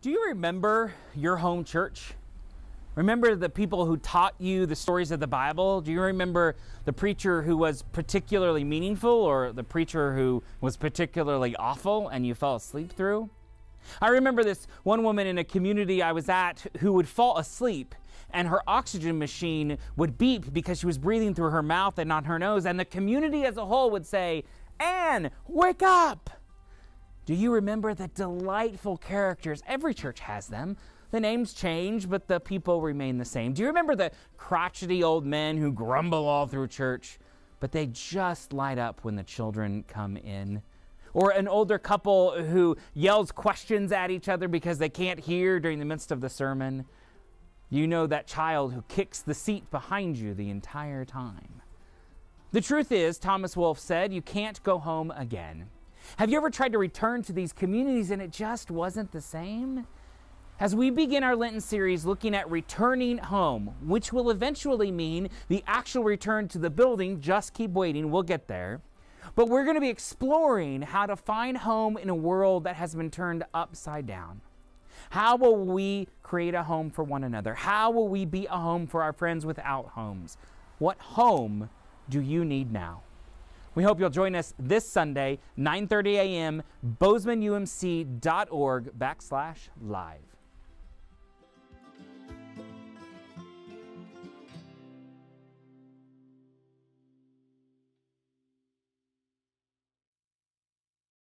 Do you remember your home church? Remember the people who taught you the stories of the Bible? Do you remember the preacher who was particularly meaningful or the preacher who was particularly awful and you fell asleep through? I remember this one woman in a community I was at who would fall asleep and her oxygen machine would beep because she was breathing through her mouth and not her nose, and the community as a whole would say, "Anne, wake up!" Do you remember the delightful characters? Every church has them. The names change, but the people remain the same. Do you remember the crotchety old men who grumble all through church, but they just light up when the children come in? Or an older couple who yells questions at each other because they can't hear during the midst of the sermon? You know that child who kicks the seat behind you the entire time. The truth is, Thomas Wolfe said, you can't go home again. Have you ever tried to return to these communities and it just wasn't the same? As we begin our Lenten series looking at returning home, which will eventually mean the actual return to the building, just keep waiting, we'll get there. But we're going to be exploring how to find home in a world that has been turned upside down. How will we create a home for one another? How will we be a home for our friends without homes? What home do you need now? We hope you'll join us this Sunday, 9:30 a.m., bozemanumc.org/live.